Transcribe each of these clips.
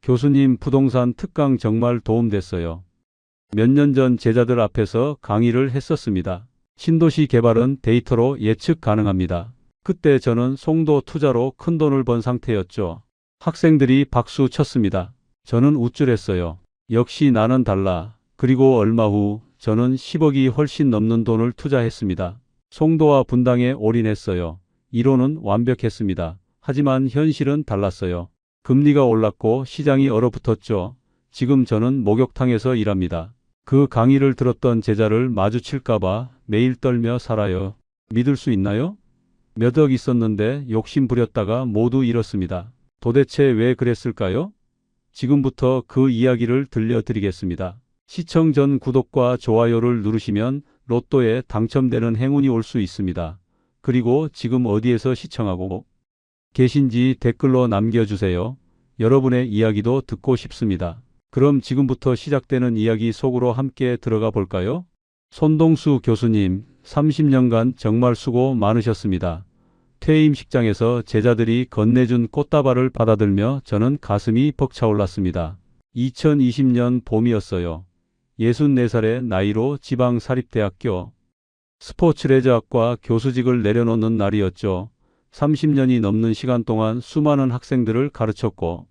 교수님, 부동산 특강 정말 도움됐어요. 몇 년 전 제자들 앞에서 강의를 했었습니다. 신도시 개발은 데이터로 예측 가능합니다. 그때 저는 송도 투자로 큰돈을 번 상태였죠. 학생들이 박수 쳤습니다. 저는 우쭐했어요. 역시 나는 달라. 그리고 얼마 후 저는 10억이 훨씬 넘는 돈을 투자했습니다. 송도와 분당에 올인했어요. 이론은 완벽했습니다. 하지만 현실은 달랐어요. 금리가 올랐고 시장이 얼어붙었죠. 지금 저는 목욕탕에서 일합니다. 그 강의를 들었던 제자를 마주칠까봐 매일 떨며 살아요. 믿을 수 있나요? 몇 억 있었는데 욕심 부렸다가 모두 잃었습니다. 도대체 왜 그랬을까요? 지금부터 그 이야기를 들려드리겠습니다. 시청 전 구독과 좋아요를 누르시면 로또에 당첨되는 행운이 올 수 있습니다. 그리고 지금 어디에서 시청하고 계신지 댓글로 남겨주세요. 여러분의 이야기도 듣고 싶습니다. 그럼 지금부터 시작되는 이야기 속으로 함께 들어가 볼까요? 손동수 교수님, 30년간 정말 수고 많으셨습니다. 퇴임식장에서 제자들이 건네준 꽃다발을 받아들며 저는 가슴이 벅차올랐습니다. 2020년 봄이었어요. 64살의 나이로 지방사립대학교 스포츠레저학과 교수직을 내려놓는 날이었죠. 30년이 넘는 시간 동안 수많은 학생들을 가르쳤고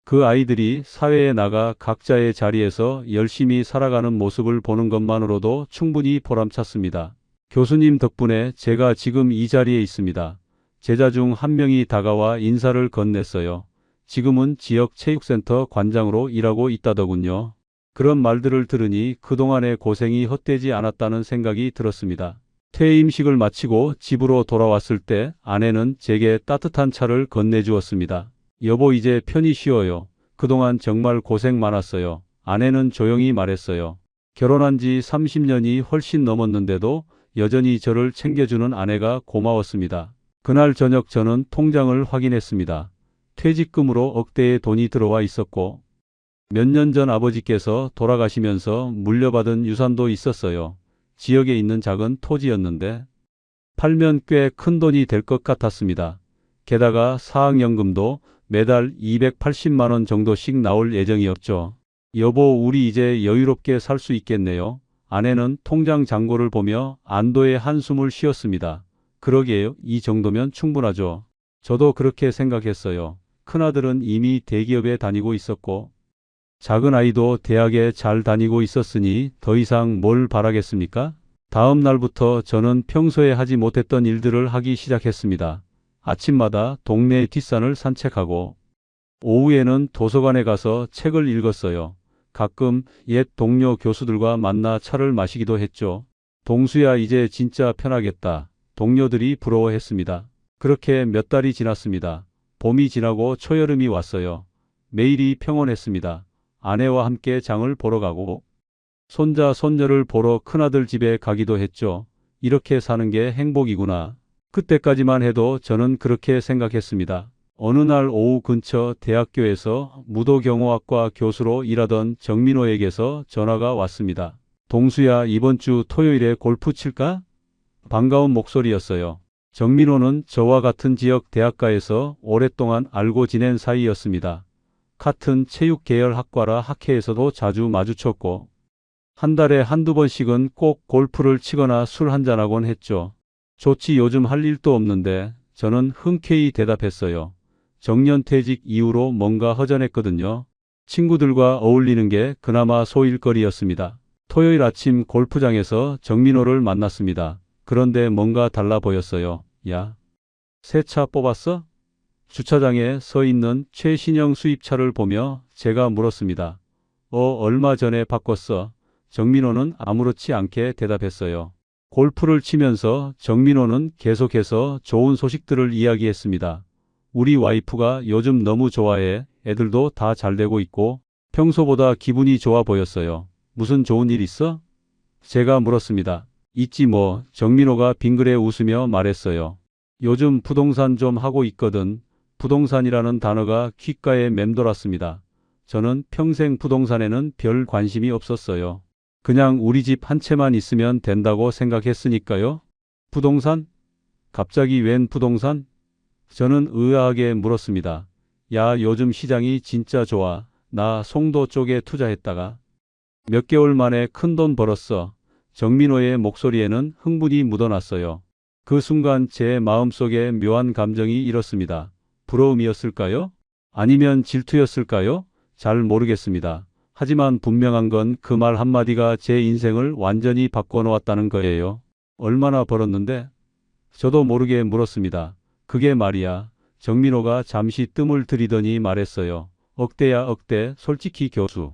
그 아이들이 사회에 나가 각자의 자리에서 열심히 살아가는 모습을 보는 것만으로도 충분히 보람찼습니다. 교수님 덕분에 제가 지금 이 자리에 있습니다. 제자 중 한 명이 다가와 인사를 건넸어요. 지금은 지역 체육센터 관장으로 일하고 있다더군요. 그런 말들을 들으니 그동안의 고생이 헛되지 않았다는 생각이 들었습니다. 퇴임식을 마치고 집으로 돌아왔을 때 아내는 제게 따뜻한 차를 건네주었습니다. 여보, 이제 편히 쉬어요. 그동안 정말 고생 많았어요. 아내는 조용히 말했어요. 결혼한 지 30년이 훨씬 넘었는데도 여전히 저를 챙겨주는 아내가 고마웠습니다. 그날 저녁 저는 통장을 확인했습니다. 퇴직금으로 억대의 돈이 들어와 있었고 몇 년 전 아버지께서 돌아가시면서 물려받은 유산도 있었어요. 지역에 있는 작은 토지였는데 팔면 꽤 큰 돈이 될 것 같았습니다. 게다가 사학연금도 매달 280만 원 정도씩 나올 예정이었죠. 여보, 우리 이제 여유롭게 살 수 있겠네요. 아내는 통장 잔고를 보며 안도의 한숨을 쉬었습니다. 그러게요. 이 정도면 충분하죠. 저도 그렇게 생각했어요. 큰아들은 이미 대기업에 다니고 있었고 작은 아이도 대학에 잘 다니고 있었으니 더 이상 뭘 바라겠습니까? 다음 날부터 저는 평소에 하지 못했던 일들을 하기 시작했습니다. 아침마다 동네 뒷산을 산책하고 오후에는 도서관에 가서 책을 읽었어요. 가끔 옛 동료 교수들과 만나 차를 마시기도 했죠. 동수야, 이제 진짜 편하겠다. 동료들이 부러워했습니다. 그렇게 몇 달이 지났습니다. 봄이 지나고 초여름이 왔어요. 매일이 평온했습니다. 아내와 함께 장을 보러 가고 손자 손녀를 보러 큰아들 집에 가기도 했죠. 이렇게 사는 게 행복이구나. 그때까지만 해도 저는 그렇게 생각했습니다. 어느 날 오후 근처 대학교에서 무도경호학과 교수로 일하던 정민호에게서 전화가 왔습니다. 동수야, 이번 주 토요일에 골프 칠까? 반가운 목소리였어요. 정민호는 저와 같은 지역 대학가에서 오랫동안 알고 지낸 사이였습니다. 같은 체육 계열 학과라 학회에서도 자주 마주쳤고 한 달에 한두 번씩은 꼭 골프를 치거나 술 한잔하곤 했죠. 좋지, 요즘 할 일도 없는데. 저는 흔쾌히 대답했어요. 정년퇴직 이후로 뭔가 허전했거든요. 친구들과 어울리는 게 그나마 소일거리였습니다. 토요일 아침 골프장에서 정민호를 만났습니다. 그런데 뭔가 달라 보였어요. 야, 새 차 뽑았어? 주차장에 서 있는 최신형 수입차를 보며 제가 물었습니다. 얼마 전에 바꿨어. 정민호는 아무렇지 않게 대답했어요. 골프를 치면서 정민호는 계속해서 좋은 소식들을 이야기했습니다. 우리 와이프가 요즘 너무 좋아해. 애들도 다 잘 되고 있고 평소보다 기분이 좋아 보였어요. 무슨 좋은 일 있어? 제가 물었습니다. 있지 뭐. 정민호가 빙그레 웃으며 말했어요. 요즘 부동산 좀 하고 있거든. 부동산이라는 단어가 귓가에 맴돌았습니다. 저는 평생 부동산에는 별 관심이 없었어요. 그냥 우리 집 한 채만 있으면 된다고 생각했으니까요. 부동산? 갑자기 웬 부동산? 저는 의아하게 물었습니다. 야, 요즘 시장이 진짜 좋아. 나 송도 쪽에 투자했다가 몇 개월 만에 큰돈 벌었어. 정민호의 목소리에는 흥분이 묻어났어요. 그 순간 제 마음속에 묘한 감정이 일었습니다. 부러움이었을까요? 아니면 질투였을까요? 잘 모르겠습니다. 하지만 분명한 건 그 말 한마디가 제 인생을 완전히 바꿔놓았다는 거예요. 얼마나 벌었는데? 저도 모르게 물었습니다. 그게 말이야. 정민호가 잠시 뜸을 들이더니 말했어요. 억대야 억대, 솔직히 교수.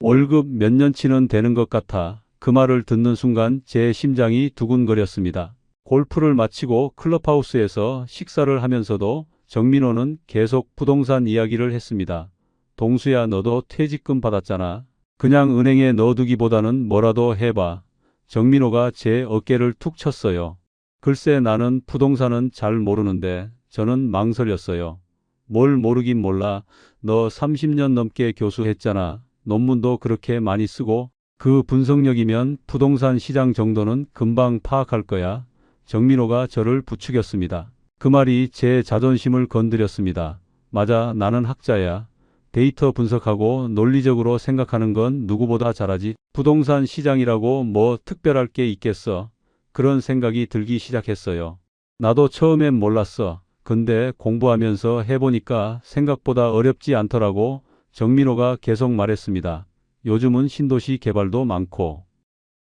월급 몇 년치는 되는 것 같아. 그 말을 듣는 순간 제 심장이 두근거렸습니다. 골프를 마치고 클럽하우스에서 식사를 하면서도 정민호는 계속 부동산 이야기를 했습니다. 동수야, 너도 퇴직금 받았잖아. 그냥 은행에 넣어두기보다는 뭐라도 해봐. 정민호가 제 어깨를 툭 쳤어요. 글쎄, 나는 부동산은 잘 모르는데. 저는 망설였어요. 뭘 모르긴 몰라. 너 30년 넘게 교수했잖아. 논문도 그렇게 많이 쓰고 그 분석력이면 부동산 시장 정도는 금방 파악할 거야. 정민호가 저를 부추겼습니다. 그 말이 제 자존심을 건드렸습니다. 맞아, 나는 학자야. 데이터 분석하고 논리적으로 생각하는 건 누구보다 잘하지. 부동산 시장이라고 뭐 특별할 게 있겠어. 그런 생각이 들기 시작했어요. 나도 처음엔 몰랐어. 근데 공부하면서 해보니까 생각보다 어렵지 않더라고. 정민호가 계속 말했습니다. 요즘은 신도시 개발도 많고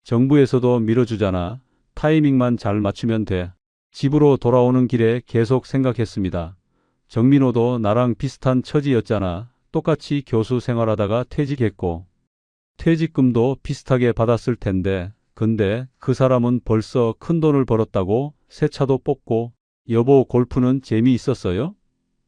정부에서도 밀어주잖아. 타이밍만 잘 맞추면 돼. 집으로 돌아오는 길에 계속 생각했습니다. 정민호도 나랑 비슷한 처지였잖아. 똑같이 교수 생활하다가 퇴직했고 퇴직금도 비슷하게 받았을 텐데 근데 그 사람은 벌써 큰 돈을 벌었다고 새 차도 뽑고 여보, 골프는 재미있었어요?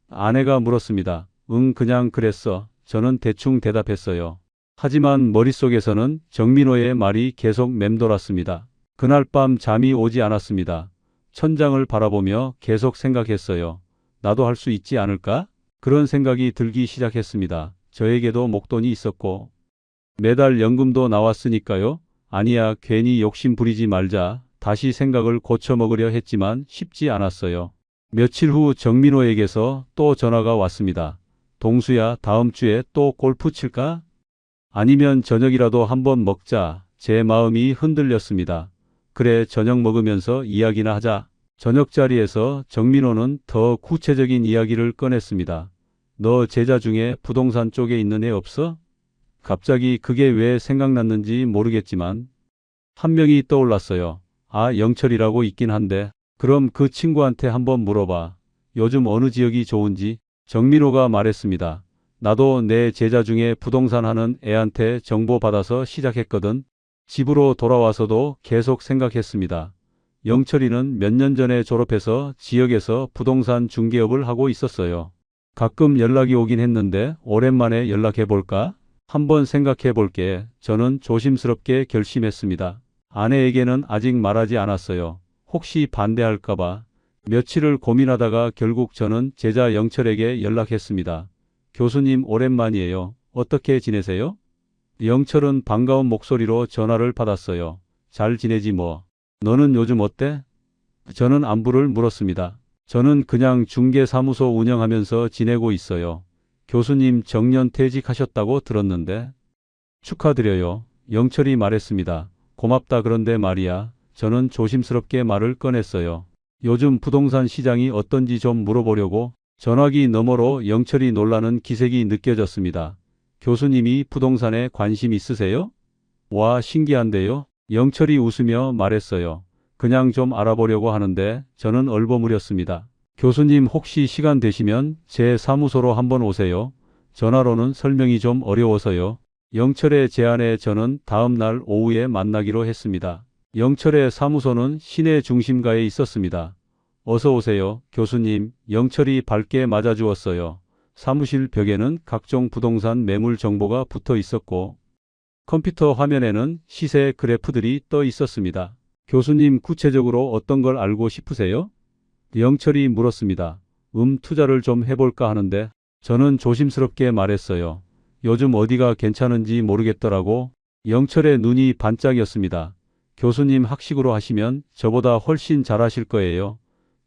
아내가 물었습니다. 응, 그냥 그랬어. 저는 대충 대답했어요. 하지만 머릿속에서는 정민호의 말이 계속 맴돌았습니다. 그날 밤 잠이 오지 않았습니다. 천장을 바라보며 계속 생각했어요. 나도 할 수 있지 않을까? 그런 생각이 들기 시작했습니다. 저에게도 목돈이 있었고 매달 연금도 나왔으니까요. 아니야, 괜히 욕심 부리지 말자. 다시 생각을 고쳐먹으려 했지만 쉽지 않았어요. 며칠 후 정민호에게서 또 전화가 왔습니다. 동수야, 다음 주에 또 골프 칠까? 아니면 저녁이라도 한번 먹자. 제 마음이 흔들렸습니다. 그래, 저녁 먹으면서 이야기나 하자. 저녁 자리에서 정민호는 더 구체적인 이야기를 꺼냈습니다. 너 제자 중에 부동산 쪽에 있는 애 없어? 갑자기 그게 왜 생각났는지 모르겠지만 한 명이 떠올랐어요. 아, 영철이라고 있긴 한데 그럼 그 친구한테 한번 물어봐. 요즘 어느 지역이 좋은지. 정민호가 말했습니다. 나도 내 제자 중에 부동산 하는 애한테 정보 받아서 시작했거든. 집으로 돌아와서도 계속 생각했습니다. 영철이는 몇 년 전에 졸업해서 지역에서 부동산 중개업을 하고 있었어요. 가끔 연락이 오긴 했는데 오랜만에 연락해 볼까? 한번 생각해 볼게. 저는 조심스럽게 결심했습니다. 아내에게는 아직 말하지 않았어요. 혹시 반대할까봐. 며칠을 고민하다가 결국 저는 제자 영철에게 연락했습니다. 교수님, 오랜만이에요. 어떻게 지내세요? 영철은 반가운 목소리로 전화를 받았어요. 잘 지내지 뭐. 너는 요즘 어때? 저는 안부를 물었습니다. 저는 그냥 중개사무소 운영하면서 지내고 있어요. 교수님 정년 퇴직하셨다고 들었는데. 축하드려요. 영철이 말했습니다. 고맙다. 그런데 말이야. 저는 조심스럽게 말을 꺼냈어요. 요즘 부동산 시장이 어떤지 좀 물어보려고. 전화기 너머로 영철이 놀라는 기색이 느껴졌습니다. 교수님이 부동산에 관심 있으세요? 와, 신기한데요? 영철이 웃으며 말했어요. 그냥 좀 알아보려고 하는데. 저는 얼버무렸습니다. 교수님, 혹시 시간 되시면 제 사무소로 한번 오세요. 전화로는 설명이 좀 어려워서요. 영철의 제안에 저는 다음 날 오후에 만나기로 했습니다. 영철의 사무소는 시내 중심가에 있었습니다. 어서 오세요, 교수님. 영철이 밝게 맞아주었어요. 사무실 벽에는 각종 부동산 매물 정보가 붙어 있었고 컴퓨터 화면에는 시세 그래프들이 떠 있었습니다. 교수님, 구체적으로 어떤 걸 알고 싶으세요? 영철이 물었습니다. 투자를 좀 해볼까 하는데. 저는 조심스럽게 말했어요. 요즘 어디가 괜찮은지 모르겠더라고. 영철의 눈이 반짝였습니다. 교수님, 학식으로 하시면 저보다 훨씬 잘하실 거예요.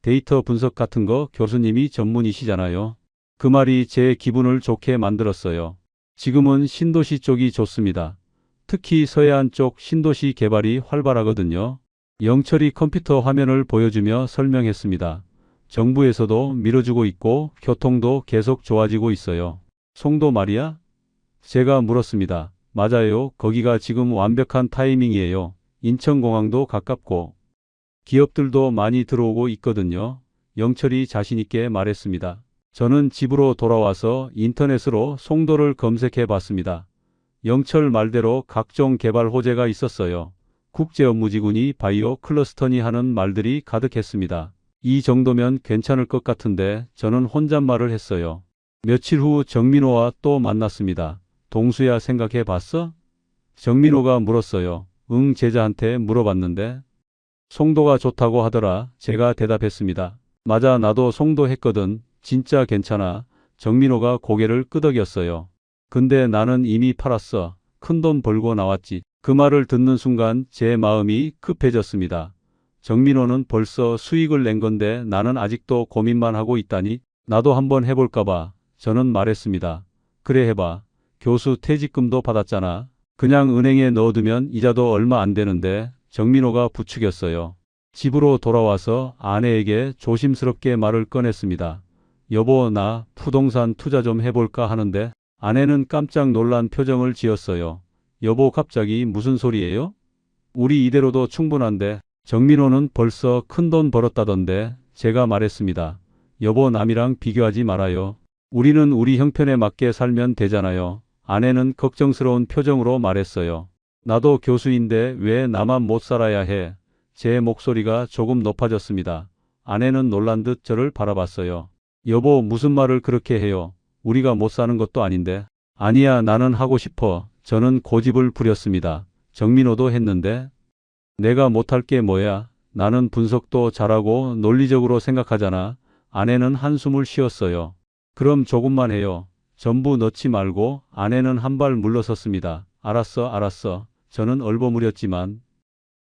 데이터 분석 같은 거 교수님이 전문이시잖아요. 그 말이 제 기분을 좋게 만들었어요. 지금은 신도시 쪽이 좋습니다. 특히 서해안 쪽 신도시 개발이 활발하거든요. 영철이 컴퓨터 화면을 보여주며 설명했습니다. 정부에서도 밀어주고 있고 교통도 계속 좋아지고 있어요. 송도 말이야? 제가 물었습니다. 맞아요. 거기가 지금 완벽한 타이밍이에요. 인천공항도 가깝고 기업들도 많이 들어오고 있거든요. 영철이 자신 있게 말했습니다. 저는 집으로 돌아와서 인터넷으로 송도를 검색해 봤습니다. 영철 말대로 각종 개발 호재가 있었어요. 국제업무지구니 바이오 클러스터니 하는 말들이 가득했습니다. 이 정도면 괜찮을 것 같은데 저는 혼잣말을 했어요. 며칠 후 정민호와 또 만났습니다. 동수야 생각해 봤어? 정민호가 물었어요. 응, 제자한테 물어봤는데 송도가 좋다고 하더라. 제가 대답했습니다. 맞아, 나도 송도 했거든. 진짜 괜찮아. 정민호가 고개를 끄덕였어요. 근데 나는 이미 팔았어. 큰돈 벌고 나왔지. 그 말을 듣는 순간 제 마음이 급해졌습니다. 정민호는 벌써 수익을 낸 건데 나는 아직도 고민만 하고 있다니. 나도 한번 해볼까 봐. 저는 말했습니다. 그래, 해봐. 교수 퇴직금도 받았잖아. 그냥 은행에 넣어두면 이자도 얼마 안 되는데. 정민호가 부추겼어요. 집으로 돌아와서 아내에게 조심스럽게 말을 꺼냈습니다. 여보, 나 부동산 투자 좀 해볼까 하는데. 아내는 깜짝 놀란 표정을 지었어요. 여보, 갑자기 무슨 소리예요? 우리 이대로도 충분한데. 정민호는 벌써 큰돈 벌었다던데. 제가 말했습니다. 여보, 남이랑 비교하지 말아요. 우리는 우리 형편에 맞게 살면 되잖아요. 아내는 걱정스러운 표정으로 말했어요. 나도 교수인데 왜 나만 못 살아야 해? 제 목소리가 조금 높아졌습니다. 아내는 놀란 듯 저를 바라봤어요. 여보, 무슨 말을 그렇게 해요? 우리가 못 사는 것도 아닌데. 아니야, 나는 하고 싶어. 저는 고집을 부렸습니다. 정민호도 했는데. 내가 못할 게 뭐야? 나는 분석도 잘하고 논리적으로 생각하잖아. 아내는 한숨을 쉬었어요. 그럼 조금만 해요. 전부 넣지 말고. 아내는 한 발 물러섰습니다. 알았어, 알았어. 저는 얼버무렸지만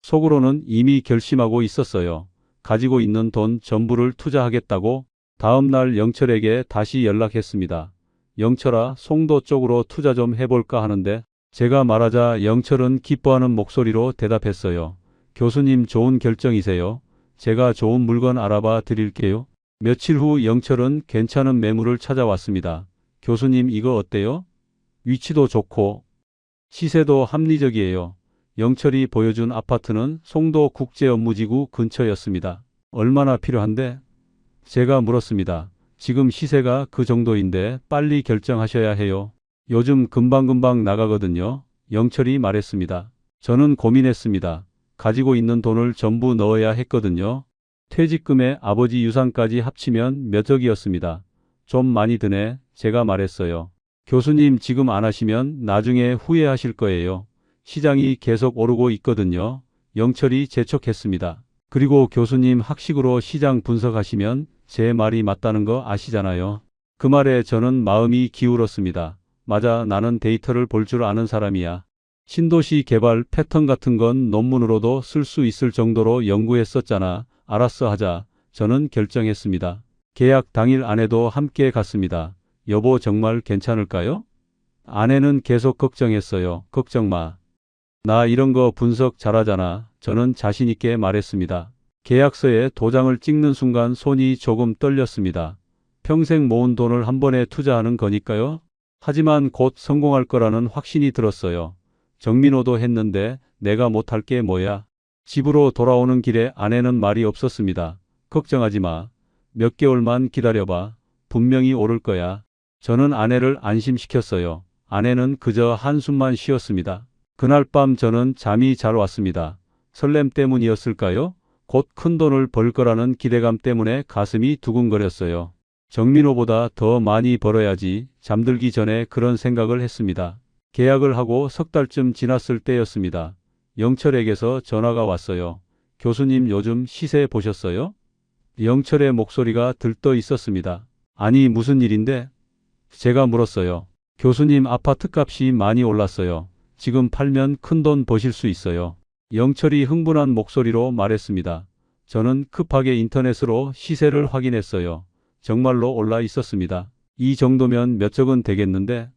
속으로는 이미 결심하고 있었어요. 가지고 있는 돈 전부를 투자하겠다고. 다음 날 영철에게 다시 연락했습니다. 영철아, 송도 쪽으로 투자 좀 해볼까 하는데. 제가 말하자 영철은 기뻐하는 목소리로 대답했어요. 교수님, 좋은 결정이세요. 제가 좋은 물건 알아봐 드릴게요. 며칠 후 영철은 괜찮은 매물을 찾아왔습니다. 교수님, 이거 어때요? 위치도 좋고 시세도 합리적이에요. 영철이 보여준 아파트는 송도 국제업무지구 근처였습니다. 얼마나 필요한데? 제가 물었습니다. 지금 시세가 그 정도인데 빨리 결정하셔야 해요. 요즘 금방금방 나가거든요. 영철이 말했습니다. 저는 고민했습니다. 가지고 있는 돈을 전부 넣어야 했거든요. 퇴직금에 아버지 유산까지 합치면 몇 억이었습니다. 좀 많이 드네. 제가 말했어요. 교수님, 지금 안 하시면 나중에 후회하실 거예요. 시장이 계속 오르고 있거든요. 영철이 재촉했습니다. 그리고 교수님, 학식으로 시장 분석하시면 제 말이 맞다는 거 아시잖아요. 그 말에 저는 마음이 기울었습니다. 맞아, 나는 데이터를 볼 줄 아는 사람이야. 신도시 개발 패턴 같은 건 논문으로도 쓸 수 있을 정도로 연구했었잖아. 알았어, 하자. 저는 결정했습니다. 계약 당일 아내도 함께 갔습니다. 여보, 정말 괜찮을까요? 아내는 계속 걱정했어요. 걱정 마. 나 이런 거 분석 잘하잖아. 저는 자신 있게 말했습니다. 계약서에 도장을 찍는 순간 손이 조금 떨렸습니다. 평생 모은 돈을 한 번에 투자하는 거니까요. 하지만 곧 성공할 거라는 확신이 들었어요. 정민호도 했는데 내가 못할 게 뭐야? 집으로 돌아오는 길에 아내는 말이 없었습니다. 걱정하지 마. 몇 개월만 기다려봐. 분명히 오를 거야. 저는 아내를 안심시켰어요. 아내는 그저 한숨만 쉬었습니다. 그날 밤 저는 잠이 잘 왔습니다. 설렘 때문이었을까요? 곧 큰 돈을 벌 거라는 기대감 때문에 가슴이 두근거렸어요. 정민호보다 더 많이 벌어야지. 잠들기 전에 그런 생각을 했습니다. 계약을 하고 석 달쯤 지났을 때였습니다. 영철에게서 전화가 왔어요. 교수님, 요즘 시세 보셨어요? 영철의 목소리가 들떠 있었습니다. 아니, 무슨 일인데? 제가 물었어요. 교수님, 아파트 값이 많이 올랐어요. 지금 팔면 큰 돈 버실 수 있어요. 영철이 흥분한 목소리로 말했습니다. 저는 급하게 인터넷으로 시세를 확인했어요. 정말로 올라 있었습니다. 이 정도면 몇 적은 되겠는데?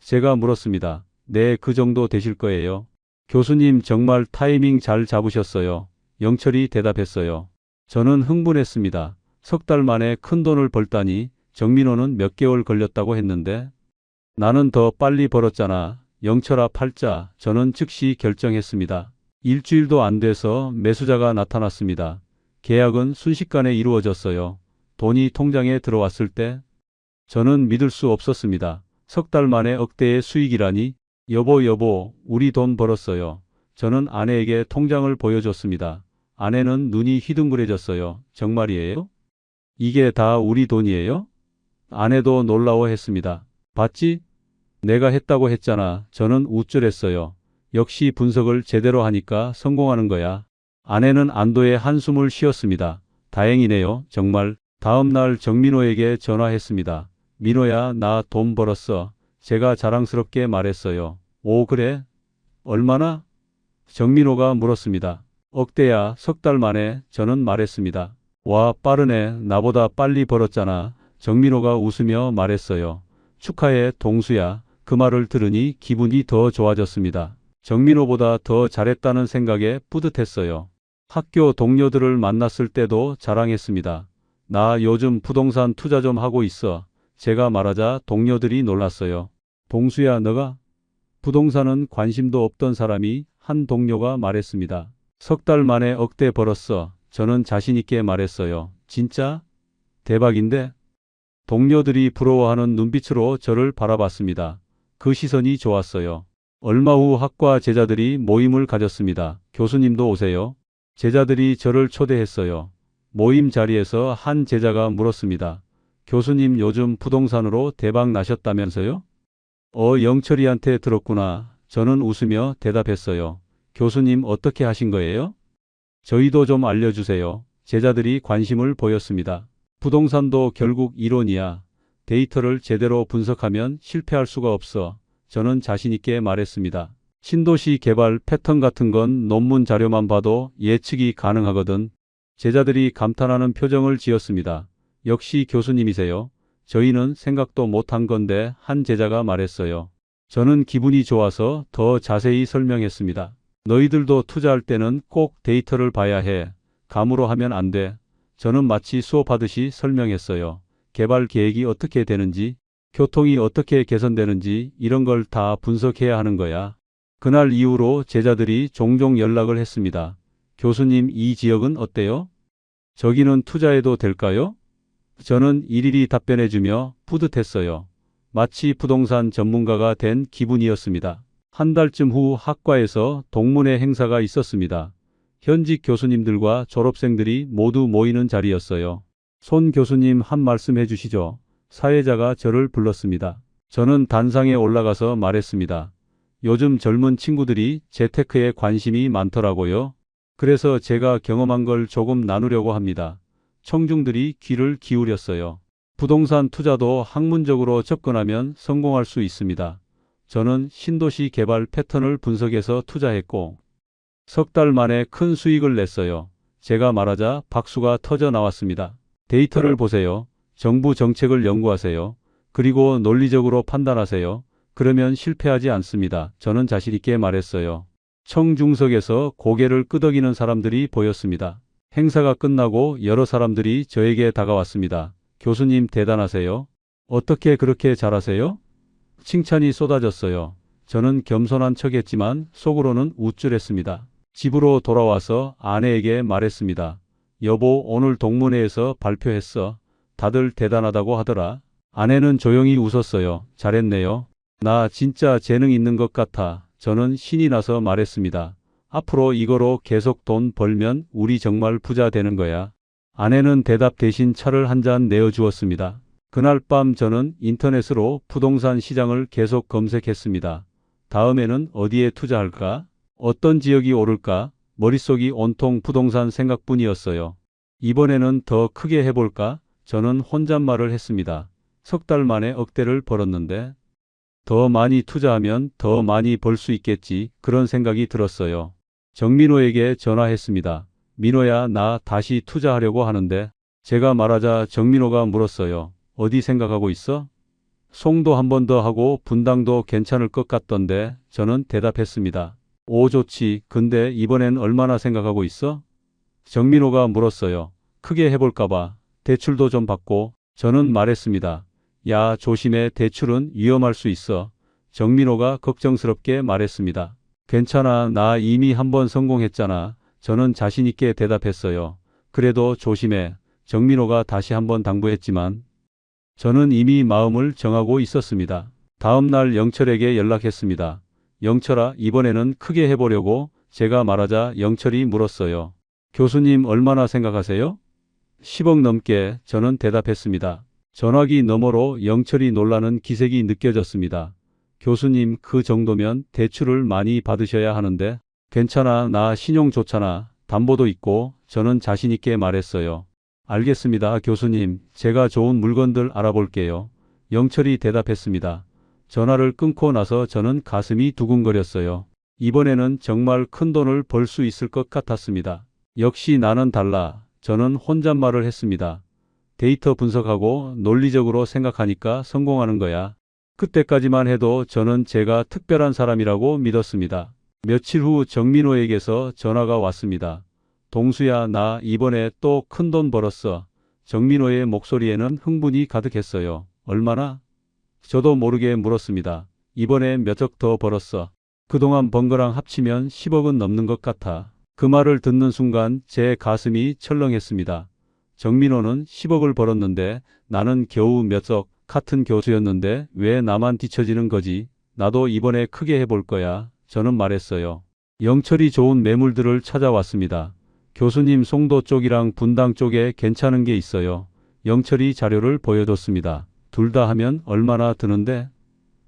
제가 물었습니다. 네, 그 정도 되실 거예요. 교수님 정말 타이밍 잘 잡으셨어요. 영철이 대답했어요. 저는 흥분했습니다. 3달 만에 큰 돈을 벌다니 정민호는 몇 개월 걸렸다고 했는데 나는 더 빨리 벌었잖아. 영철아 팔자. 저는 즉시 결정했습니다. 일주일도 안 돼서 매수자가 나타났습니다. 계약은 순식간에 이루어졌어요. 돈이 통장에 들어왔을 때 저는 믿을 수 없었습니다. 3달 만에 억대의 수익이라니. 여보, 우리 돈 벌었어요. 저는 아내에게 통장을 보여줬습니다. 아내는 눈이 휘둥그레졌어요. 정말이에요? 이게 다 우리 돈이에요? 아내도 놀라워했습니다. 봤지? 내가 했다고 했잖아. 저는 우쭐했어요. 역시 분석을 제대로 하니까 성공하는 거야. 아내는 안도의 한숨을 쉬었습니다. 다행이네요. 정말. 다음 날 정민호에게 전화했습니다. 민호야, 나 돈 벌었어. 제가 자랑스럽게 말했어요. 오, 그래? 얼마나? 정민호가 물었습니다. 억대야. 3달 만에. 저는 말했습니다. 와, 빠르네. 나보다 빨리 벌었잖아. 정민호가 웃으며 말했어요. 축하해, 동수야. 그 말을 들으니 기분이 더 좋아졌습니다. 정민호보다 더 잘했다는 생각에 뿌듯했어요. 학교 동료들을 만났을 때도 자랑했습니다. 나 요즘 부동산 투자 좀 하고 있어. 제가 말하자 동료들이 놀랐어요. 동수야, 너가? 부동산은 관심도 없던 사람이 한 동료가 말했습니다. 3달 만에 억대 벌었어. 저는 자신 있게 말했어요. 진짜? 대박인데? 동료들이 부러워하는 눈빛으로 저를 바라봤습니다. 그 시선이 좋았어요. 얼마 후 학과 제자들이 모임을 가졌습니다. 교수님도 오세요. 제자들이 저를 초대했어요. 모임 자리에서 한 제자가 물었습니다. 교수님 요즘 부동산으로 대박 나셨다면서요? 영철이한테 들었구나. 저는 웃으며 대답했어요. 교수님 어떻게 하신 거예요? 저희도 좀 알려주세요. 제자들이 관심을 보였습니다. 부동산도 결국 이론이야. 데이터를 제대로 분석하면 실패할 수가 없어. 저는 자신 있게 말했습니다. 신도시 개발 패턴 같은 건 논문 자료만 봐도 예측이 가능하거든. 제자들이 감탄하는 표정을 지었습니다. 역시 교수님이세요. 저희는 생각도 못한 건데 한 제자가 말했어요. 저는 기분이 좋아서 더 자세히 설명했습니다. 너희들도 투자할 때는 꼭 데이터를 봐야 해. 감으로 하면 안 돼. 저는 마치 수업하듯이 설명했어요. 개발 계획이 어떻게 되는지, 교통이 어떻게 개선되는지 이런 걸 다 분석해야 하는 거야. 그날 이후로 제자들이 종종 연락을 했습니다. 교수님, 이 지역은 어때요? 저기는 투자해도 될까요? 저는 일일이 답변해주며 뿌듯했어요. 마치 부동산 전문가가 된 기분이었습니다. 한 달쯤 후 학과에서 동문회 행사가 있었습니다. 현직 교수님들과 졸업생들이 모두 모이는 자리였어요. 손 교수님 한 말씀 해주시죠. 사회자가 저를 불렀습니다. 저는 단상에 올라가서 말했습니다. 요즘 젊은 친구들이 재테크에 관심이 많더라고요. 그래서 제가 경험한 걸 조금 나누려고 합니다. 청중들이 귀를 기울였어요. 부동산 투자도 학문적으로 접근하면 성공할 수 있습니다. 저는 신도시 개발 패턴을 분석해서 투자했고 3달 만에 큰 수익을 냈어요. 제가 말하자 박수가 터져 나왔습니다. 데이터를 보세요. 정부 정책을 연구하세요. 그리고 논리적으로 판단하세요. 그러면 실패하지 않습니다. 저는 자신 있게 말했어요. 청중석에서 고개를 끄덕이는 사람들이 보였습니다. 행사가 끝나고 여러 사람들이 저에게 다가왔습니다. 교수님 대단하세요. 어떻게 그렇게 잘하세요? 칭찬이 쏟아졌어요. 저는 겸손한 척했지만 속으로는 우쭐했습니다. 집으로 돌아와서 아내에게 말했습니다. 여보, 오늘 동문회에서 발표했어. 다들 대단하다고 하더라. 아내는 조용히 웃었어요. 잘했네요. 나 진짜 재능 있는 것 같아. 저는 신이 나서 말했습니다. 앞으로 이거로 계속 돈 벌면 우리 정말 부자 되는 거야. 아내는 대답 대신 차를 한 잔 내어주었습니다. 그날 밤 저는 인터넷으로 부동산 시장을 계속 검색했습니다. 다음에는 어디에 투자할까? 어떤 지역이 오를까? 머릿속이 온통 부동산 생각뿐이었어요. 이번에는 더 크게 해볼까? 저는 혼잣말을 했습니다. 3달 만에 억대를 벌었는데 더 많이 투자하면 더 많이 벌 수 있겠지. 그런 생각이 들었어요. 정민호에게 전화했습니다. 민호야, 나 다시 투자하려고 하는데. 제가 말하자 정민호가 물었어요. 어디 생각하고 있어? 송도 한 번 더 하고 분당도 괜찮을 것 같던데 저는 대답했습니다. 오, 좋지. 근데 이번엔 얼마나 생각하고 있어? 정민호가 물었어요. 크게 해볼까 봐. 대출도 좀 받고. 저는 말했습니다. 야, 조심해. 대출은 위험할 수 있어. 정민호가 걱정스럽게 말했습니다. 괜찮아. 나 이미 한 번 성공했잖아. 저는 자신 있게 대답했어요. 그래도 조심해. 정민호가 다시 한번 당부했지만 저는 이미 마음을 정하고 있었습니다. 다음 날 영철에게 연락했습니다. 영철아, 이번에는 크게 해보려고. 제가 말하자 영철이 물었어요. 교수님 얼마나 생각하세요? 10억 넘게. 저는 대답했습니다. 전화기 너머로 영철이 놀라는 기색이 느껴졌습니다. 교수님, 그 정도면 대출을 많이 받으셔야 하는데. 괜찮아. 나 신용 좋잖아. 담보도 있고. 저는 자신 있게 말했어요. 알겠습니다, 교수님. 제가 좋은 물건들 알아볼게요. 영철이 대답했습니다. 전화를 끊고 나서 저는 가슴이 두근거렸어요. 이번에는 정말 큰 돈을 벌 수 있을 것 같았습니다. 역시 나는 달라. 저는 혼잣말을 했습니다. 데이터 분석하고 논리적으로 생각하니까 성공하는 거야. 그때까지만 해도 저는 제가 특별한 사람이라고 믿었습니다. 며칠 후 정민호에게서 전화가 왔습니다. 동수야, 나 이번에 또 큰 돈 벌었어. 정민호의 목소리에는 흥분이 가득했어요. 얼마나? 저도 모르게 물었습니다. 이번에 몇 억 더 벌었어. 그동안 번 거랑 합치면 10억은 넘는 것 같아. 그 말을 듣는 순간 제 가슴이 철렁했습니다. 정민호는 10억을 벌었는데 나는 겨우 몇 억. 같은 교수였는데 왜 나만 뒤처지는 거지? 나도 이번에 크게 해볼 거야. 저는 말했어요. 영철이 좋은 매물들을 찾아왔습니다. 교수님, 송도 쪽이랑 분당 쪽에 괜찮은 게 있어요. 영철이 자료를 보여줬습니다. 둘 다 하면 얼마나 드는데?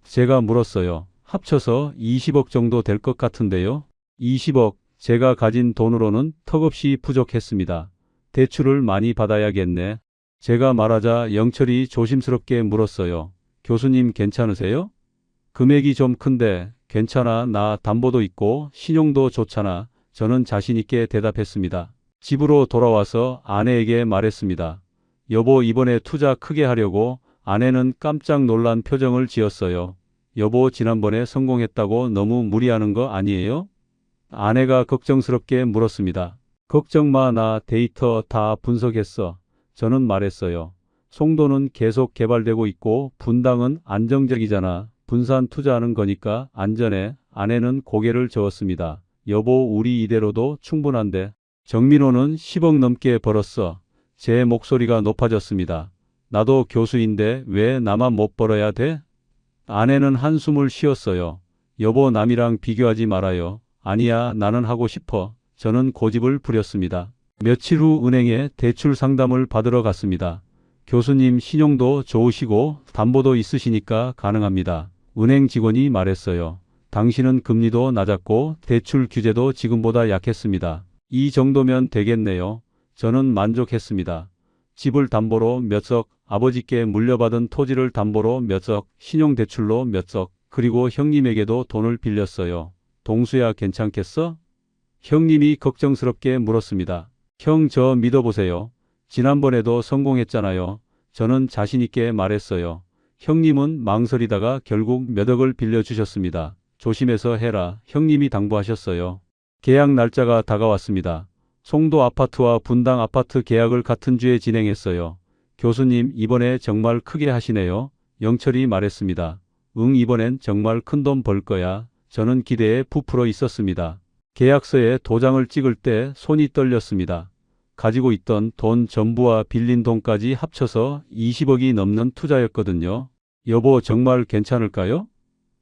제가 물었어요. 합쳐서 20억 정도 될 것 같은데요. 20억. 제가 가진 돈으로는 턱없이 부족했습니다. 대출을 많이 받아야겠네. 제가 말하자 영철이 조심스럽게 물었어요. 교수님 괜찮으세요? 금액이 좀 큰데. 괜찮아. 나 담보도 있고 신용도 좋잖아. 저는 자신 있게 대답했습니다. 집으로 돌아와서 아내에게 말했습니다. 여보, 이번에 투자 크게 하려고. 아내는 깜짝 놀란 표정을 지었어요. 여보, 지난번에 성공했다고 너무 무리하는 거 아니에요? 아내가 걱정스럽게 물었습니다. 걱정 마. 나 데이터 다 분석했어. 저는 말했어요. 송도는 계속 개발되고 있고 분당은 안정적이잖아. 분산 투자하는 거니까 안전해. 아내는 고개를 저었습니다. 여보, 우리 이대로도 충분한데. 정민호는 10억 넘게 벌었어. 제 목소리가 높아졌습니다. 나도 교수인데 왜 나만 못 벌어야 돼? 아내는 한숨을 쉬었어요. 여보, 남이랑 비교하지 말아요. 아니야, 나는 하고 싶어. 저는 고집을 부렸습니다. 며칠 후 은행에 대출 상담을 받으러 갔습니다. 교수님, 신용도 좋으시고 담보도 있으시니까 가능합니다. 은행 직원이 말했어요. 당신은 금리도 낮았고 대출 규제도 지금보다 약했습니다. 이 정도면 되겠네요. 저는 만족했습니다. 집을 담보로 몇 억, 아버지께 물려받은 토지를 담보로 몇 억, 신용대출로 몇 억, 그리고 형님에게도 돈을 빌렸어요. 동수야, 괜찮겠어? 형님이 걱정스럽게 물었습니다. 형, 저 믿어보세요. 지난번에도 성공했잖아요. 저는 자신 있게 말했어요. 형님은 망설이다가 결국 몇 억을 빌려주셨습니다. 조심해서 해라. 형님이 당부하셨어요. 계약 날짜가 다가왔습니다. 송도 아파트와 분당 아파트 계약을 같은 주에 진행했어요. 교수님, 이번에 정말 크게 하시네요. 영철이 말했습니다. 응, 이번엔 정말 큰 돈 벌 거야. 저는 기대에 부풀어 있었습니다. 계약서에 도장을 찍을 때 손이 떨렸습니다. 가지고 있던 돈 전부와 빌린 돈까지 합쳐서 20억이 넘는 투자였거든요. 여보, 정말 괜찮을까요?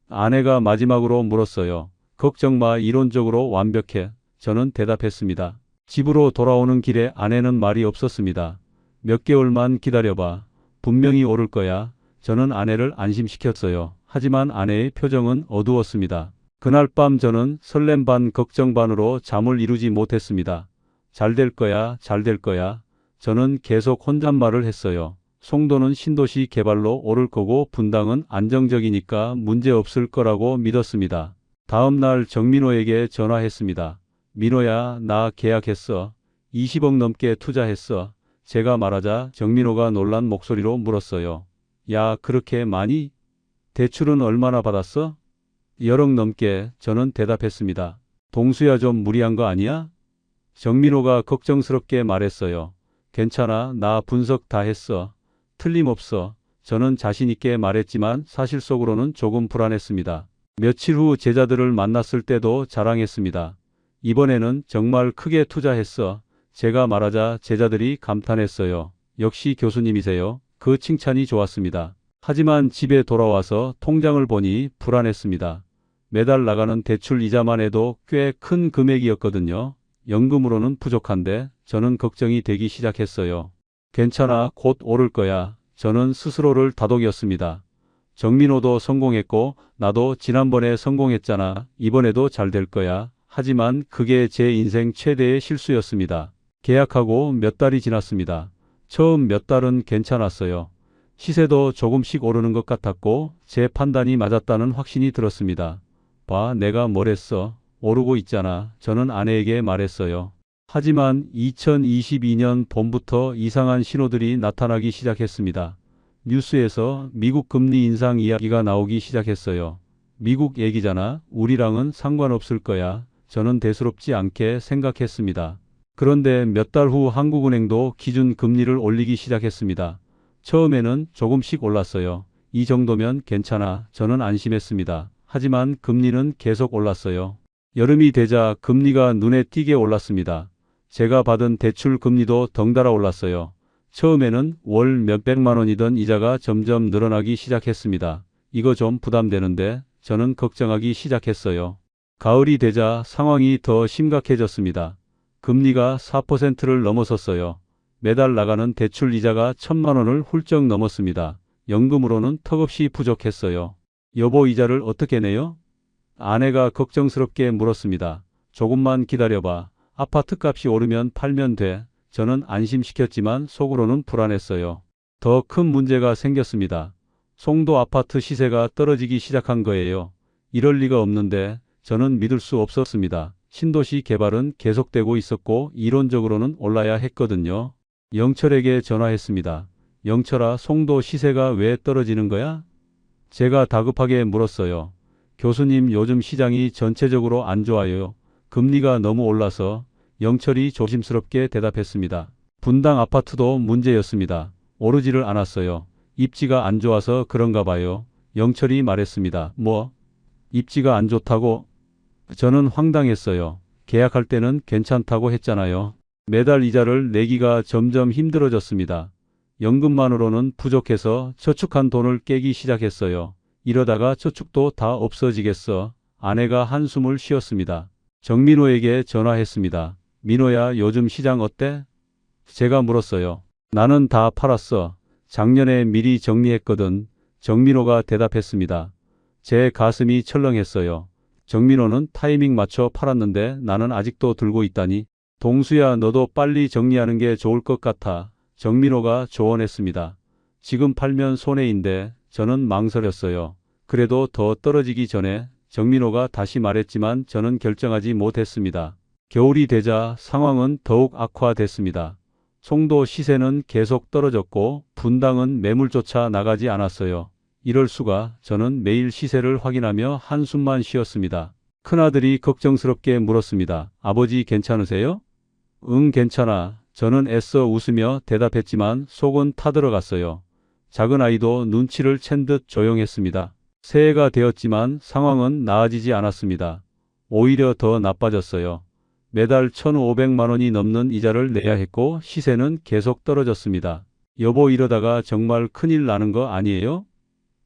아내가 마지막으로 물었어요. 걱정 마. 이론적으로 완벽해. 저는 대답했습니다. 집으로 돌아오는 길에 아내는 말이 없었습니다. 몇 개월만 기다려봐. 분명히 오를 거야. 저는 아내를 안심시켰어요. 하지만 아내의 표정은 어두웠습니다. 그날 밤 저는 설렘 반 걱정 반으로 잠을 이루지 못했습니다. 잘 될 거야, 잘 될 거야. 저는 계속 혼잣말을 했어요. 송도는 신도시 개발로 오를 거고 분당은 안정적이니까 문제 없을 거라고 믿었습니다. 다음 날 정민호에게 전화했습니다. 민호야, 나 계약했어. 20억 넘게 투자했어. 제가 말하자 정민호가 놀란 목소리로 물었어요. 야, 그렇게 많이? 대출은 얼마나 받았어? 1억 넘게. 저는 대답했습니다. 동수야, 좀 무리한 거 아니야? 정민호가 걱정스럽게 말했어요. 괜찮아. 나 분석 다 했어. 틀림없어. 저는 자신 있게 말했지만 사실 속으로는 조금 불안했습니다. 며칠 후 제자들을 만났을 때도 자랑했습니다. 이번에는 정말 크게 투자했어. 제가 말하자 제자들이 감탄했어요. 역시 교수님이세요. 그 칭찬이 좋았습니다. 하지만 집에 돌아와서 통장을 보니 불안했습니다. 매달 나가는 대출 이자만 해도 꽤 큰 금액이었거든요. 연금으로는 부족한데 저는 걱정이 되기 시작했어요. 괜찮아, 곧 오를 거야. 저는 스스로를 다독였습니다. 정민호도 성공했고 나도 지난번에 성공했잖아. 이번에도 잘 될 거야. 하지만 그게 제 인생 최대의 실수였습니다. 계약하고 몇 달이 지났습니다. 처음 몇 달은 괜찮았어요. 시세도 조금씩 오르는 것 같았고 제 판단이 맞았다는 확신이 들었습니다. 봐, 내가 뭘 했어. 오르고 있잖아. 저는 아내에게 말했어요. 하지만 2022년 봄부터 이상한 신호들이 나타나기 시작했습니다. 뉴스에서 미국 금리 인상 이야기가 나오기 시작했어요. 미국 얘기잖아. 우리랑은 상관없을 거야. 저는 대수롭지 않게 생각했습니다. 그런데 몇 달 후 한국은행도 기준 금리를 올리기 시작했습니다. 처음에는 조금씩 올랐어요. 이 정도면 괜찮아. 저는 안심했습니다. 하지만 금리는 계속 올랐어요. 여름이 되자 금리가 눈에 띄게 올랐습니다. 제가 받은 대출 금리도 덩달아 올랐어요. 처음에는 월 몇백만 원이던 이자가 점점 늘어나기 시작했습니다. 이거 좀 부담되는데 저는 걱정하기 시작했어요. 가을이 되자 상황이 더 심각해졌습니다. 금리가 4%를 넘어섰어요. 매달 나가는 대출 이자가 1,000만 원을 훌쩍 넘었습니다. 연금으로는 턱없이 부족했어요. 여보, 이자를 어떻게 내요? 아내가 걱정스럽게 물었습니다. 조금만 기다려봐. 아파트 값이 오르면 팔면 돼. 저는 안심시켰지만 속으로는 불안했어요. 더 큰 문제가 생겼습니다. 송도 아파트 시세가 떨어지기 시작한 거예요. 이럴 리가 없는데 저는 믿을 수 없었습니다. 신도시 개발은 계속되고 있었고 이론적으로는 올라야 했거든요. 영철에게 전화했습니다. 영철아, 송도 시세가 왜 떨어지는 거야? 제가 다급하게 물었어요. 교수님, 요즘 시장이 전체적으로 안 좋아요. 금리가 너무 올라서. 영철이 조심스럽게 대답했습니다. 분당 아파트도 문제였습니다. 오르지를 않았어요. 입지가 안 좋아서 그런가 봐요. 영철이 말했습니다. 뭐? 입지가 안 좋다고? 저는 황당했어요. 계약할 때는 괜찮다고 했잖아요. 매달 이자를 내기가 점점 힘들어졌습니다. 연금만으로는 부족해서 저축한 돈을 깨기 시작했어요. 이러다가 저축도 다 없어지겠어. 아내가 한숨을 쉬었습니다. 정민호에게 전화했습니다. 민호야, 요즘 시장 어때? 제가 물었어요. 나는 다 팔았어. 작년에 미리 정리했거든. 정민호가 대답했습니다. 제 가슴이 철렁했어요. 정민호는 타이밍 맞춰 팔았는데 나는 아직도 들고 있다니. 동수야, 너도 빨리 정리하는 게 좋을 것 같아. 정민호가 조언했습니다. 지금 팔면 손해인데 저는 망설였어요. 그래도 더 떨어지기 전에. 정민호가 다시 말했지만 저는 결정하지 못했습니다. 겨울이 되자 상황은 더욱 악화됐습니다. 송도 시세는 계속 떨어졌고 분당은 매물조차 나가지 않았어요. 이럴 수가. 저는 매일 시세를 확인하며 한숨만 쉬었습니다. 큰아들이 걱정스럽게 물었습니다. 아버지 괜찮으세요? 응, 괜찮아. 저는 애써 웃으며 대답했지만 속은 타들어갔어요. 작은 아이도 눈치를 챈 듯 조용했습니다. 새해가 되었지만 상황은 나아지지 않았습니다. 오히려 더 나빠졌어요. 매달 1,500만 원이 넘는 이자를 내야 했고 시세는 계속 떨어졌습니다. 여보, 이러다가 정말 큰일 나는 거 아니에요?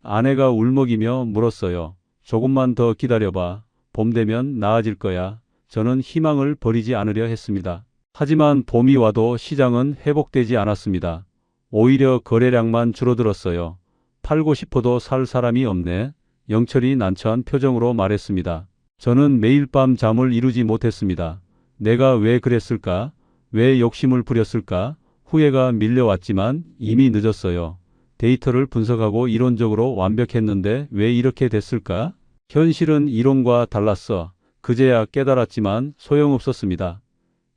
아내가 울먹이며 물었어요. 조금만 더 기다려봐. 봄 되면 나아질 거야. 저는 희망을 버리지 않으려 했습니다. 하지만 봄이 와도 시장은 회복되지 않았습니다. 오히려 거래량만 줄어들었어요. 팔고 싶어도 살 사람이 없네. 영철이 난처한 표정으로 말했습니다. 저는 매일 밤 잠을 이루지 못했습니다. 내가 왜 그랬을까? 왜 욕심을 부렸을까? 후회가 밀려왔지만 이미 늦었어요. 데이터를 분석하고 이론적으로 완벽했는데 왜 이렇게 됐을까? 현실은 이론과 달랐어. 그제야 깨달았지만 소용없었습니다.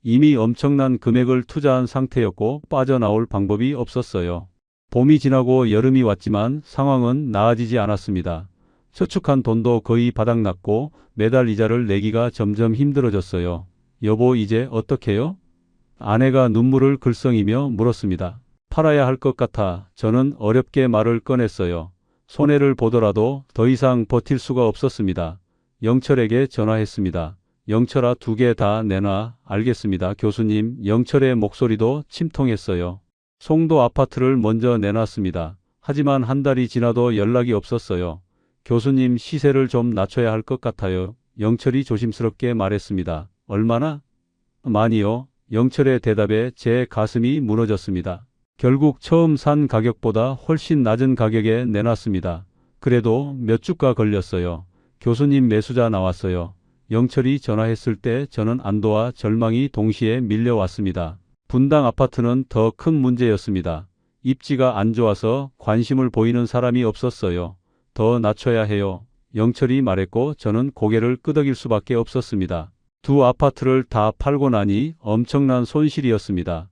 이미 엄청난 금액을 투자한 상태였고 빠져나올 방법이 없었어요. 봄이 지나고 여름이 왔지만 상황은 나아지지 않았습니다. 저축한 돈도 거의 바닥났고 매달 이자를 내기가 점점 힘들어졌어요. 여보, 이제 어떡해요? 아내가 눈물을 글썽이며 물었습니다. 팔아야 할 것 같아 저는 어렵게 말을 꺼냈어요. 손해를 보더라도 더 이상 버틸 수가 없었습니다. 영철에게 전화했습니다. 영철아, 2개 다 내놔. 알겠습니다, 교수님. 영철의 목소리도 침통했어요. 송도 아파트를 먼저 내놨습니다. 하지만 한 달이 지나도 연락이 없었어요. 교수님, 시세를 좀 낮춰야 할 것 같아요. 영철이 조심스럽게 말했습니다. 얼마나? 많이요. 영철의 대답에 제 가슴이 무너졌습니다. 결국 처음 산 가격보다 훨씬 낮은 가격에 내놨습니다. 그래도 몇 주가 걸렸어요. 교수님, 매수자 나왔어요. 영철이 전화했을 때 저는 안도와 절망이 동시에 밀려왔습니다. 분당 아파트는 더 큰 문제였습니다. 입지가 안 좋아서 관심을 보이는 사람이 없었어요. 더 낮춰야 해요. 영철이 말했고 저는 고개를 끄덕일 수밖에 없었습니다. 2 아파트를 다 팔고 나니 엄청난 손실이었습니다.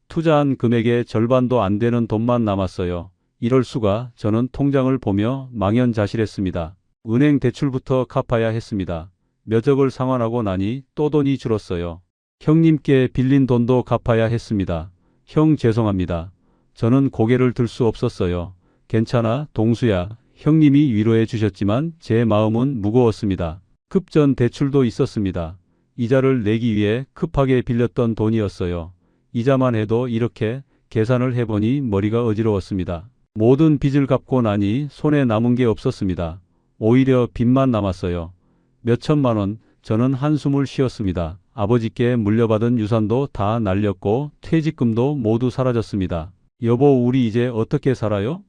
투자한 금액의 절반도 안 되는 돈만 남았어요. 이럴 수가. 저는 통장을 보며 망연자실했습니다. 은행 대출부터 갚아야 했습니다. 몇 억을 상환하고 나니 또 돈이 줄었어요. 형님께 빌린 돈도 갚아야 했습니다. 형, 죄송합니다. 저는 고개를 들 수 없었어요. 괜찮아, 동수야. 형님이 위로해 주셨지만 제 마음은 무거웠습니다. 급전 대출도 있었습니다. 이자를 내기 위해 급하게 빌렸던 돈이었어요. 이자만 해도 이렇게 계산을 해보니 머리가 어지러웠습니다. 모든 빚을 갚고 나니 손에 남은 게 없었습니다. 오히려 빚만 남았어요. 몇 천만 원. 저는 한숨을 쉬었습니다. 아버지께 물려받은 유산도 다 날렸고 퇴직금도 모두 사라졌습니다. 여보, 우리 이제 어떻게 살아요?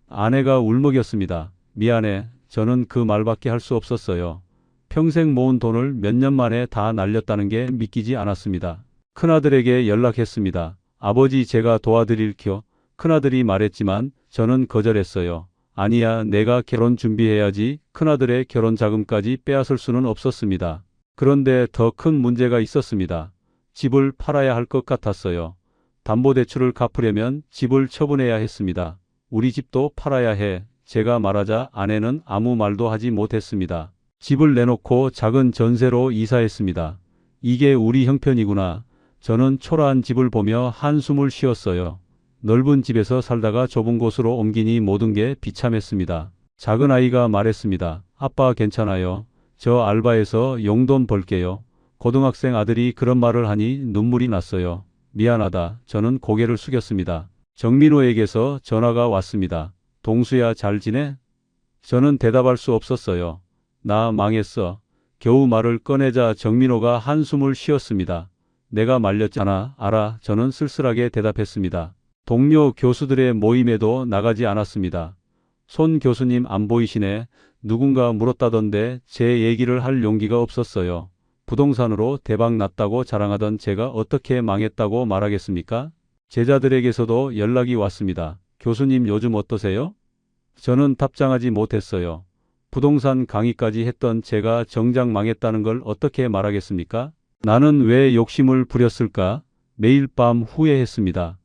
아내가 울먹였습니다. 미안해. 저는 그 말밖에 할 수 없었어요. 평생 모은 돈을 몇 년 만에 다 날렸다는 게 믿기지 않았습니다. 큰아들에게 연락했습니다. 아버지, 제가 도와드릴게요. 큰아들이 말했지만 저는 거절했어요. 아니야, 내가 결혼 준비해야지. 큰아들의 결혼 자금까지 빼앗을 수는 없었습니다. 그런데 더 큰 문제가 있었습니다. 집을 팔아야 할 것 같았어요. 담보대출을 갚으려면 집을 처분해야 했습니다. 우리 집도 팔아야 해. 제가 말하자 아내는 아무 말도 하지 못했습니다. 집을 내놓고 작은 전세로 이사했습니다. 이게 우리 형편이구나. 저는 초라한 집을 보며 한숨을 쉬었어요. 넓은 집에서 살다가 좁은 곳으로 옮기니 모든 게 비참했습니다. 작은 아이가 말했습니다. 아빠, 괜찮아요. 저 알바해서 용돈 벌게요. 고등학생 아들이 그런 말을 하니 눈물이 났어요. 미안하다. 저는 고개를 숙였습니다. 정민호에게서 전화가 왔습니다. 동수야, 잘 지내? 저는 대답할 수 없었어요. 나 망했어. 겨우 말을 꺼내자 정민호가 한숨을 쉬었습니다. 내가 말렸잖아. 알아. 저는 쓸쓸하게 대답했습니다. 동료 교수들의 모임에도 나가지 않았습니다. 손 교수님 안 보이시네. 누군가 물었다던데 제 얘기를 할 용기가 없었어요. 부동산으로 대박 났다고 자랑하던 제가 어떻게 망했다고 말하겠습니까? 제자들에게서도 연락이 왔습니다. 교수님, 요즘 어떠세요? 저는 답장하지 못했어요. 부동산 강의까지 했던 제가 정작 망했다는 걸 어떻게 말하겠습니까? 나는 왜 욕심을 부렸을까? 매일 밤 후회했습니다.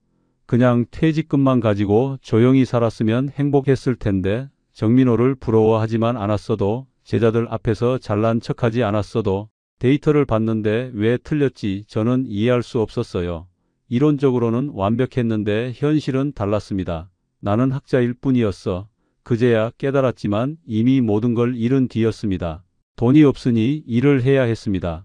그냥 퇴직금만 가지고 조용히 살았으면 행복했을 텐데, 정민호를 부러워하지만 않았어도, 제자들 앞에서 잘난 척하지 않았어도, 데이터를 봤는데 왜 틀렸지 저는 이해할 수 없었어요. 이론적으로는 완벽했는데 현실은 달랐습니다. 나는 학자일 뿐이었어. 그제야 깨달았지만 이미 모든 걸 잃은 뒤였습니다. 돈이 없으니 일을 해야 했습니다.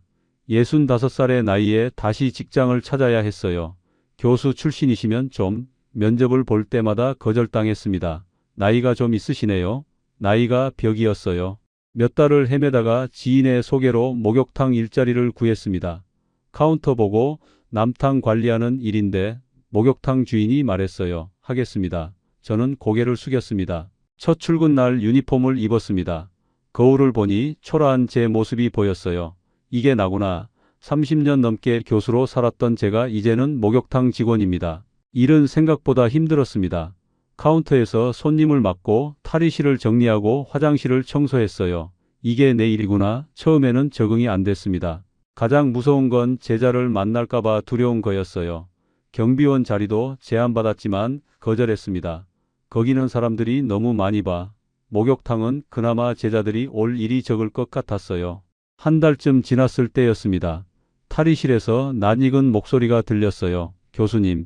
65살의 나이에 다시 직장을 찾아야 했어요. 교수 출신이시면 좀. 면접을 볼 때마다 거절당했습니다. 나이가 좀 있으시네요. 나이가 벽이었어요. 몇 달을 헤매다가 지인의 소개로 목욕탕 일자리를 구했습니다. 카운터 보고 남탕 관리하는 일인데 목욕탕 주인이 말했어요. 하겠습니다. 저는 고개를 숙였습니다. 첫 출근 날 유니폼을 입었습니다. 거울을 보니 초라한 제 모습이 보였어요. 이게 나구나. 30년 넘게 교수로 살았던 제가 이제는 목욕탕 직원입니다. 일은 생각보다 힘들었습니다. 카운터에서 손님을 맡고 탈의실을 정리하고 화장실을 청소했어요. 이게 내 일이구나. 처음에는 적응이 안 됐습니다. 가장 무서운 건 제자를 만날까봐 두려운 거였어요. 경비원 자리도 제안받았지만 거절했습니다. 거기는 사람들이 너무 많이 봐. 목욕탕은 그나마 제자들이 올 일이 적을 것 같았어요. 한 달쯤 지났을 때였습니다. 탈의실에서 낯익은 목소리가 들렸어요. 교수님.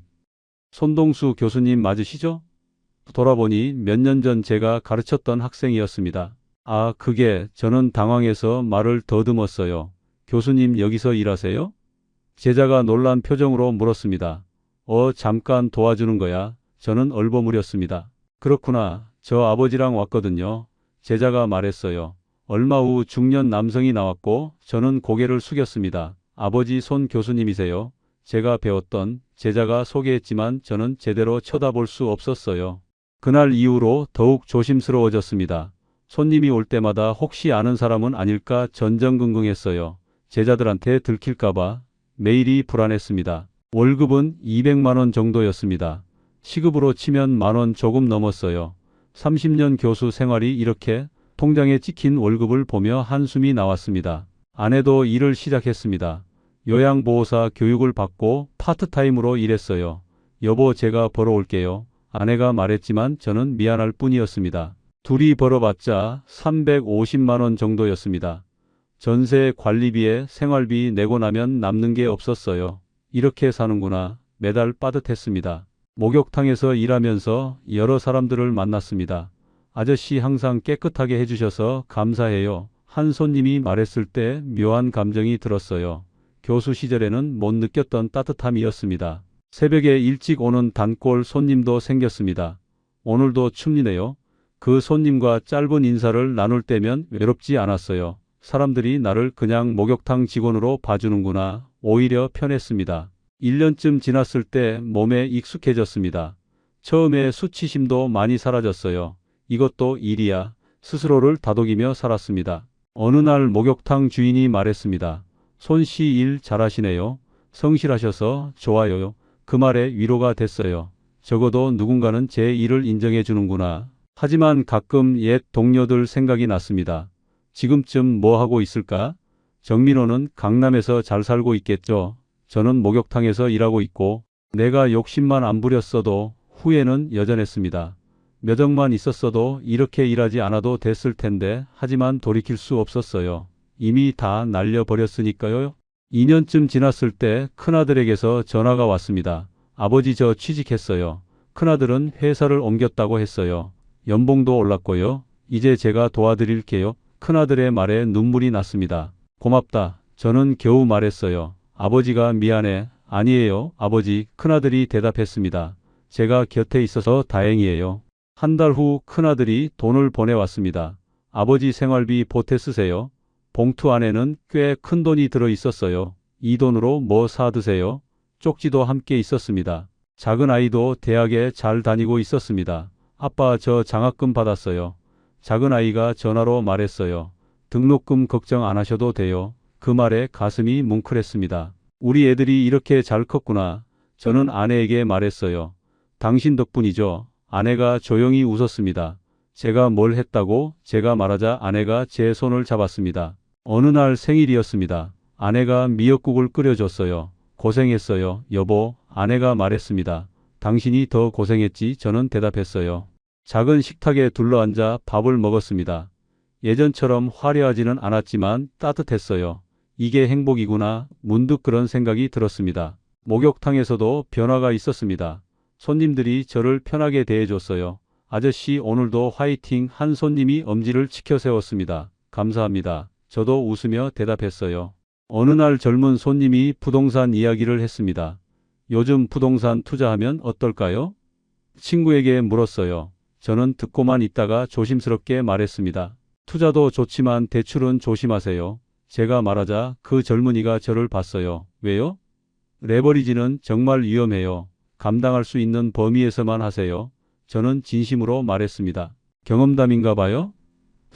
손동수 교수님 맞으시죠? 돌아보니 몇 년 전 제가 가르쳤던 학생이었습니다. 아, 그게 저는 당황해서 말을 더듬었어요. 교수님 여기서 일하세요? 제자가 놀란 표정으로 물었습니다. 잠깐 도와주는 거야. 저는 얼버무렸습니다. 그렇구나. 저 아버지랑 왔거든요. 제자가 말했어요. 얼마 후 중년 남성이 나왔고 저는 고개를 숙였습니다. 아버지 손 교수님이세요? 제가 배웠던 제자가 소개했지만 저는 제대로 쳐다볼 수 없었어요. 그날 이후로 더욱 조심스러워졌습니다. 손님이 올 때마다 혹시 아는 사람은 아닐까 전전긍긍했어요. 제자들한테 들킬까봐 매일이 불안했습니다. 월급은 200만 원 정도였습니다. 시급으로 치면 10,000원 조금 넘었어요. 30년 교수 생활이 이렇게 통장에 찍힌 월급을 보며 한숨이 나왔습니다. 아내도 일을 시작했습니다. 요양보호사 교육을 받고 파트타임으로 일했어요. 여보, 제가 벌어올게요. 아내가 말했지만 저는 미안할 뿐이었습니다. 둘이 벌어봤자 350만 원 정도였습니다. 전세, 관리비에 생활비 내고 나면 남는 게 없었어요. 이렇게 사는구나. 매달 빠듯했습니다. 목욕탕에서 일하면서 여러 사람들을 만났습니다. 아저씨 항상 깨끗하게 해주셔서 감사해요. 한 손님이 말했을 때 묘한 감정이 들었어요. 교수 시절에는 못 느꼈던 따뜻함이었습니다. 새벽에 일찍 오는 단골 손님도 생겼습니다. 오늘도 춥니네요. 그 손님과 짧은 인사를 나눌 때면 외롭지 않았어요. 사람들이 나를 그냥 목욕탕 직원으로 봐주는구나. 오히려 편했습니다. 1년쯤 지났을 때 몸에 익숙해졌습니다. 처음에 수치심도 많이 사라졌어요. 이것도 일이야. 스스로를 다독이며 살았습니다. 어느 날 목욕탕 주인이 말했습니다. 손씨 일 잘하시네요. 성실하셔서 좋아요. 그 말에 위로가 됐어요. 적어도 누군가는 제 일을 인정해 주는구나. 하지만 가끔 옛 동료들 생각이 났습니다. 지금쯤 뭐 하고 있을까? 정민호는 강남에서 잘 살고 있겠죠. 저는 목욕탕에서 일하고 있고 내가 욕심만 안 부렸어도 후회는 여전했습니다. 몇 억만 있었어도 이렇게 일하지 않아도 됐을 텐데 하지만 돌이킬 수 없었어요. 이미 다 날려버렸으니까요. 2년쯤 지났을 때 큰아들에게서 전화가 왔습니다. 아버지 저 취직했어요. 큰아들은 회사를 옮겼다고 했어요. 연봉도 올랐고요. 이제 제가 도와드릴게요. 큰아들의 말에 눈물이 났습니다. 고맙다. 저는 겨우 말했어요. 아버지가 미안해. 아니에요, 아버지. 큰아들이 대답했습니다. 제가 곁에 있어서 다행이에요. 한 달 후 큰아들이 돈을 보내왔습니다. 아버지 생활비 보태 쓰세요. 봉투 안에는 꽤 큰 돈이 들어 있었어요. 이 돈으로 뭐 사 드세요? 쪽지도 함께 있었습니다. 작은 아이도 대학에 잘 다니고 있었습니다. 아빠 저 장학금 받았어요. 작은 아이가 전화로 말했어요. 등록금 걱정 안 하셔도 돼요. 그 말에 가슴이 뭉클했습니다. 우리 애들이 이렇게 잘 컸구나. 저는 아내에게 말했어요. 당신 덕분이죠. 아내가 조용히 웃었습니다. 제가 뭘 했다고? 제가 말하자 아내가 제 손을 잡았습니다. 어느 날 생일이었습니다. 아내가 미역국을 끓여줬어요. 고생했어요, 여보. 아내가 말했습니다. 당신이 더 고생했지. 저는 대답했어요. 작은 식탁에 둘러앉아 밥을 먹었습니다. 예전처럼 화려하지는 않았지만 따뜻했어요. 이게 행복이구나. 문득 그런 생각이 들었습니다. 목욕탕에서도 변화가 있었습니다. 손님들이 저를 편하게 대해줬어요. 아저씨 오늘도 화이팅. 한 손님이 엄지를 치켜 세웠습니다. 감사합니다. 저도 웃으며 대답했어요. 어느 날 젊은 손님이 부동산 이야기를 했습니다. 요즘 부동산 투자하면 어떨까요? 친구에게 물었어요. 저는 듣고만 있다가 조심스럽게 말했습니다. 투자도 좋지만 대출은 조심하세요. 제가 말하자 그 젊은이가 저를 봤어요. 왜요? 레버리지는 정말 위험해요. 감당할 수 있는 범위에서만 하세요. 저는 진심으로 말했습니다. 경험담인가 봐요?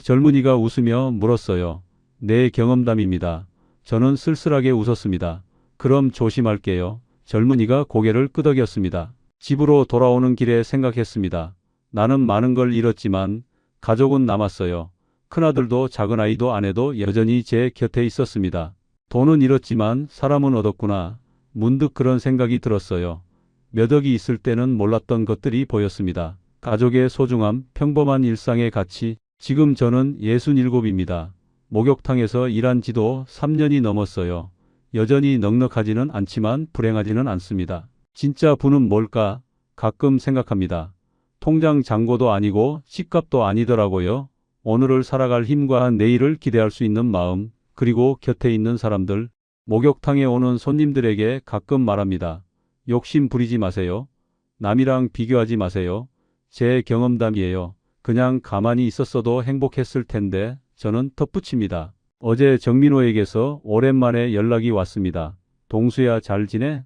젊은이가 웃으며 물었어요. 네, 경험담입니다. 저는 쓸쓸하게 웃었습니다. 그럼 조심할게요. 젊은이가 고개를 끄덕였습니다. 집으로 돌아오는 길에 생각했습니다. 나는 많은 걸 잃었지만 가족은 남았어요. 큰아들도 작은아이도 아내도 여전히 제 곁에 있었습니다. 돈은 잃었지만 사람은 얻었구나. 문득 그런 생각이 들었어요. 몇 억이 있을 때는 몰랐던 것들이 보였습니다. 가족의 소중함, 평범한 일상의 가치. 지금 저는 67입니다. 목욕탕에서 일한 지도 3년이 넘었어요. 여전히 넉넉하지는 않지만 불행하지는 않습니다. 진짜 부는 뭘까? 가끔 생각합니다. 통장 잔고도 아니고 집값도 아니더라고요. 오늘을 살아갈 힘과 내일을 기대할 수 있는 마음, 그리고 곁에 있는 사람들. 목욕탕에 오는 손님들에게 가끔 말합니다. 욕심 부리지 마세요. 남이랑 비교하지 마세요. 제 경험담이에요. 그냥 가만히 있었어도 행복했을 텐데. 저는 덧붙입니다. 어제 정민호에게서 오랜만에 연락이 왔습니다. 동수야, 잘 지내?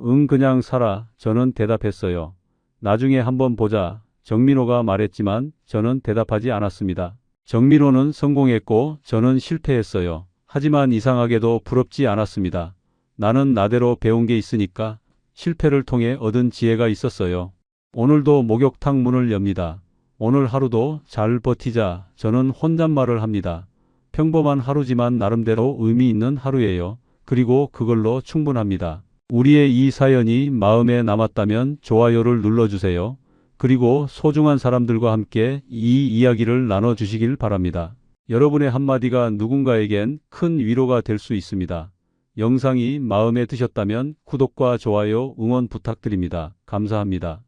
응, 그냥 살아. 저는 대답했어요. 나중에 한번 보자. 정민호가 말했지만 저는 대답하지 않았습니다. 정민호는 성공했고 저는 실패했어요. 하지만 이상하게도 부럽지 않았습니다. 나는 나대로 배운 게 있으니까. 실패를 통해 얻은 지혜가 있었어요. 오늘도 목욕탕 문을 엽니다. 오늘 하루도 잘 버티자. 저는 혼잣말을 합니다. 평범한 하루지만 나름대로 의미 있는 하루예요. 그리고 그걸로 충분합니다. 우리의 이 사연이 마음에 남았다면 좋아요를 눌러주세요. 그리고 소중한 사람들과 함께 이 이야기를 나눠주시길 바랍니다. 여러분의 한마디가 누군가에겐 큰 위로가 될 수 있습니다. 영상이 마음에 드셨다면 구독과 좋아요, 응원 부탁드립니다. 감사합니다.